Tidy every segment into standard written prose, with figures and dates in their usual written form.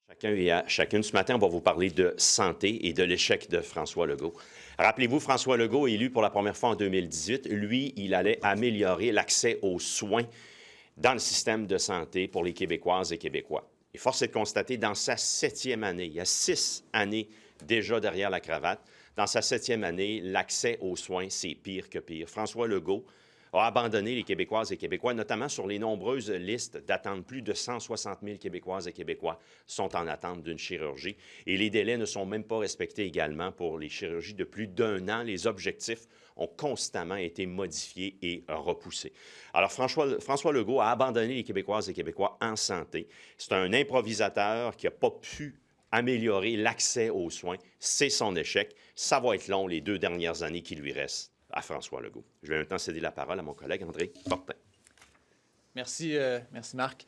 Chacun et à chacune. Ce matin, on va vous parler de santé et de l'échec de François Legault. Rappelez-vous, François Legault, élu pour la première fois en 2018, lui, il allait améliorer l'accès aux soins dans le système de santé pour les Québécoises et Québécois. Et force est de constater, dans sa 7e année, il y a 6 années déjà derrière la cravate, dans sa 7e année, l'accès aux soins, c'est pire que pire. François Legault a abandonné les Québécoises et Québécois, notamment sur les nombreuses listes d'attente. Plus de 160 000 Québécoises et Québécois sont en attente d'une chirurgie. Et les délais ne sont même pas respectés également pour les chirurgies de plus d'1 an. Les objectifs ont constamment été modifiés et repoussés. Alors, François Legault a abandonné les Québécoises et Québécois en santé. C'est un improvisateur qui n'a pas pu améliorer l'accès aux soins. C'est son échec. Ça va être long les 2 dernières années qui lui restent à François Legault. Je vais maintenant céder la parole à mon collègue André Fortin. Merci, Marc.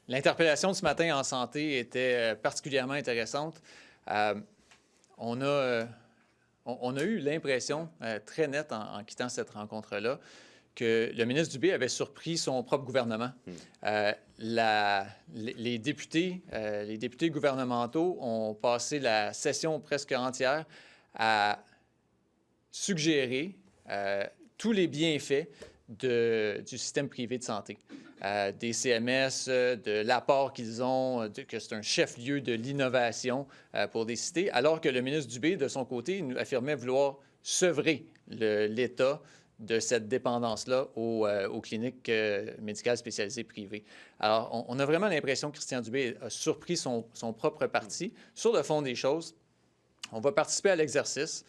L'interpellation de ce matin en santé était particulièrement intéressante. On a eu l'impression très nette en quittant cette rencontre-là que le ministre Dubé avait surpris son propre gouvernement. Les députés gouvernementaux ont passé la session presque entière à suggérer tous les bienfaits du système privé de santé, des CMS, de l'apport qu'ils ont, que c'est un chef-lieu de l'innovation pour des cités, alors que le ministre Dubé, de son côté, nous affirmait vouloir sevrer l'État de cette dépendance-là aux cliniques médicales spécialisées privées. Alors, on a vraiment l'impression que Christian Dubé a surpris son propre parti. Sur le fond des choses, on va participer à l'exercice.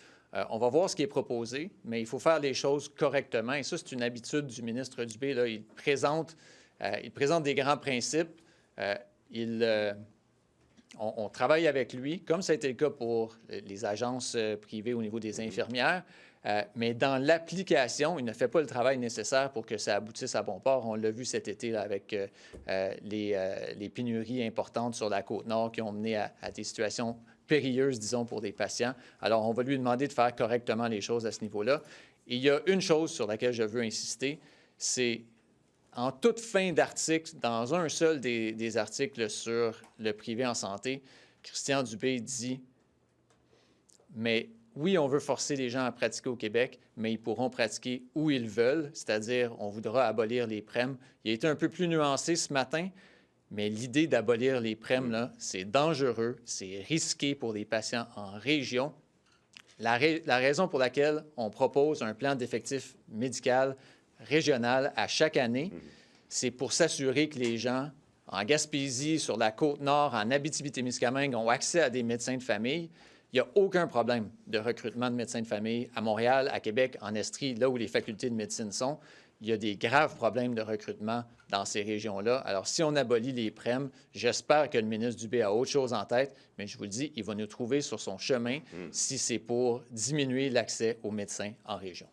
On va voir ce qui est proposé, mais il faut faire les choses correctement. Et ça, c'est une habitude du ministre Dubé. Là. Il présente des grands principes. On travaille avec lui, comme ça a été le cas pour les agences privées au niveau des infirmières. Mais dans l'application, il ne fait pas le travail nécessaire pour que ça aboutisse à bon port. On l'a vu cet été là, avec les pénuries importantes sur la Côte-Nord qui ont mené à des situations périlleuse, disons, pour des patients. Alors, on va lui demander de faire correctement les choses à ce niveau-là. Et il y a une chose sur laquelle je veux insister, c'est en toute fin d'article, dans un seul des articles sur le privé en santé, Christian Dubé dit « Mais oui, on veut forcer les gens à pratiquer au Québec, mais ils pourront pratiquer où ils veulent, c'est-à-dire on voudra abolir les prêmes. » Il a été un peu plus nuancé ce matin. Mais l'idée d'abolir les prêmes, c'est dangereux, c'est risqué pour des patients en région. La raison pour laquelle on propose un plan d'effectifs médical régional à chaque année, c'est pour s'assurer que les gens en Gaspésie, sur la Côte-Nord, en Abitibi-Témiscamingue ont accès à des médecins de famille. Il n'y a aucun problème de recrutement de médecins de famille à Montréal, à Québec, en Estrie, là où les facultés de médecine sont. Il y a des graves problèmes de recrutement dans ces régions-là. Alors, si on abolit les prêmes, j'espère que le ministre Dubé a autre chose en tête, mais je vous le dis, il va nous trouver sur son chemin si c'est pour diminuer l'accès aux médecins en région.